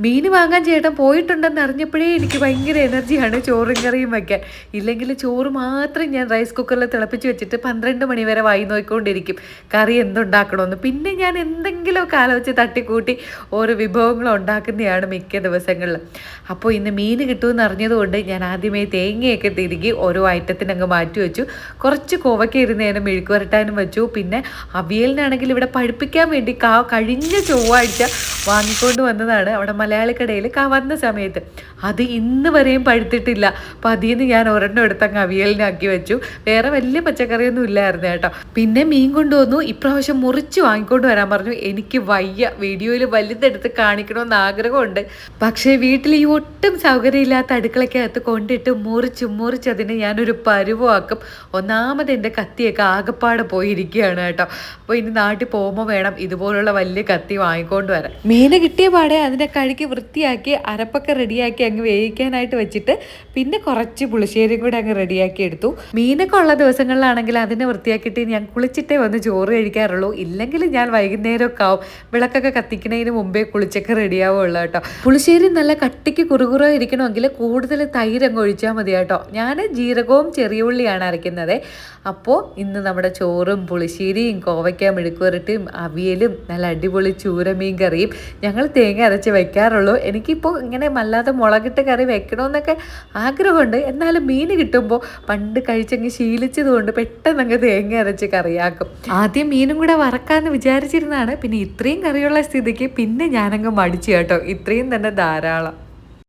മീൻ വാങ്ങാൻ ചേട്ടൻ പോയിട്ടുണ്ടെന്ന് അറിഞ്ഞപ്പോഴേ എനിക്ക് ഭയങ്കര എനർജിയാണ് ചോറും കറിയും വയ്ക്കാൻ. ഇല്ലെങ്കിൽ ചോറ് മാത്രം ഞാൻ റൈസ് കുക്കറിൽ തിളപ്പിച്ച് വെച്ചിട്ട് 12 മണി വരെ വായി നോക്കിക്കൊണ്ടിരിക്കും കറി എന്തുണ്ടാക്കണമെന്ന്. പിന്നെ ഞാൻ എന്തെങ്കിലുമൊക്കെ ആലോചിച്ച് തട്ടിക്കൂട്ടി ഓരോ വിഭവങ്ങൾ ഉണ്ടാക്കുന്നതാണ് മിക്ക ദിവസങ്ങളിലും. അപ്പോൾ ഇന്ന് മീൻ കിട്ടുമെന്ന് അറിഞ്ഞതുകൊണ്ട് ഞാൻ ആദ്യമേ തേങ്ങയൊക്കെ തിരുകി ഓരോ ഐറ്റത്തിനങ്ങ് മാറ്റി വെച്ചു. കുറച്ച് കോവയ്ക്ക ഇരുന്നേനും മെഴുക്ക് വരട്ടാനും വെച്ചു. പിന്നെ അവിയലിനാണെങ്കിൽ ഇവിടെ പഴുപ്പിക്കാൻ വേണ്ടി കഴിഞ്ഞ ചൊവ്വാഴ്ച വാങ്ങിക്കൊണ്ട് വന്നതാണ് അവിടെ മലയാളിക്കടയിൽ വന്ന സമയത്ത്. അത് ഇന്ന് വരെയും പഴുത്തിട്ടില്ല. അപ്പോൾ അതിൽ നിന്ന് ഞാൻ ഒരെണ്ണം എടുത്തങ്ങ് അവിയലിനാക്കി വെച്ചു. വേറെ വലിയ പച്ചക്കറിയൊന്നും ഇല്ലായിരുന്നു കേട്ടോ. പിന്നെ മീൻ കൊണ്ടുവന്നു. ഇപ്രാവശ്യം മുറിച്ച് വാങ്ങിക്കൊണ്ട് വരാൻ പറഞ്ഞു. എനിക്ക് വയ്യ, വീഡിയോയിൽ വലുതെടുത്ത് കാണിക്കണമെന്ന് ആഗ്രഹമുണ്ട്. പക്ഷേ വീട്ടിൽ ഈ ഒട്ടും സൗകര്യമില്ലാത്ത അടുക്കളയ്ക്കകത്ത് കൊണ്ടിട്ട് മുറിച്ചതിന് ഞാനൊരു പരുവമാക്കും. ഒന്നാമത് എൻ്റെ കത്തിയൊക്കെ ആകപ്പാടെ പോയിരിക്കുകയാണ് കേട്ടോ. അപ്പോൾ ഇനി നാട്ടിൽ പോകുമ്പോൾ വേണം ഇതുപോലുള്ള വലിയ കത്തി വാങ്ങിക്കൊണ്ട് വരാൻ. മീൻ കിട്ടിയ പാടെ അതിൻ്റെ കഴുകി വൃത്തിയാക്കി അരപ്പൊക്കെ റെഡിയാക്കി അങ്ങ് വേവിക്കാനായിട്ട് വെച്ചിട്ട് പിന്നെ കുറച്ച് പുളിശ്ശേരിയും കൂടെ അങ്ങ് റെഡിയാക്കി എടുത്തു. മീനൊക്കെ ഉള്ള ദിവസങ്ങളിലാണെങ്കിൽ അതിനെ വൃത്തിയാക്കിയിട്ട് ഞാൻ കുളിച്ചിട്ടേ വന്ന് ചോറ് കഴിക്കാറുള്ളൂ. ഇല്ലെങ്കിൽ ഞാൻ വൈകുന്നേരമൊക്കെ ആവും വിളക്കൊക്കെ കത്തിക്കുന്നതിന് മുമ്പേ കുളിച്ചൊക്കെ റെഡിയാവുള്ളൂ കേട്ടോ. പുളിശ്ശേരി നല്ല കട്ടിക്ക് കുറുകുറോ ഇരിക്കണമെങ്കിൽ കൂടുതൽ തൈര് അങ്ങ് ഒഴിച്ചാൽ മതി കേട്ടോ. ഞാൻ ജീരകവും ചെറിയ ഉള്ളിയാണ് അരയ്ക്കുന്നത്. അപ്പോൾ ഇന്ന് നമ്മുടെ ചോറും പുളിശ്ശേരിയും കോവയ്ക്ക മെഴുക്കുവരട്ടിയും അവിയലും നല്ല അടിപൊളി ചൂരമീൻ കറിയും ഞങ്ങൾ തേങ്ങ അരച്ച് വെക്കാറുള്ളൂ. എനിക്കിപ്പോൾ ഇങ്ങനെ വല്ലാതെ മുളകിട്ട് കറി വെക്കണമെന്നൊക്കെ ആഗ്രഹമുണ്ട്. എന്നാലും മീൻ കിട്ടുമ്പോൾ പണ്ട് കഴിച്ചങ്ങ് ശീലിച്ചതുകൊണ്ട് പെട്ടെന്ന് അങ്ങ് തേങ്ങ അരച്ച് കറിയാക്കും. ആദ്യം മീനും കൂടെ വറക്കാമെന്ന് വിചാരിച്ചിരുന്നതാണ്. പിന്നെ ഇത്രയും കറിയുള്ള സ്ഥിതിക്ക് പിന്നെ ഞാനങ്ങ് മടിച്ചു കേട്ടോ. ഇത്രയും തന്നെ ധാരാളം.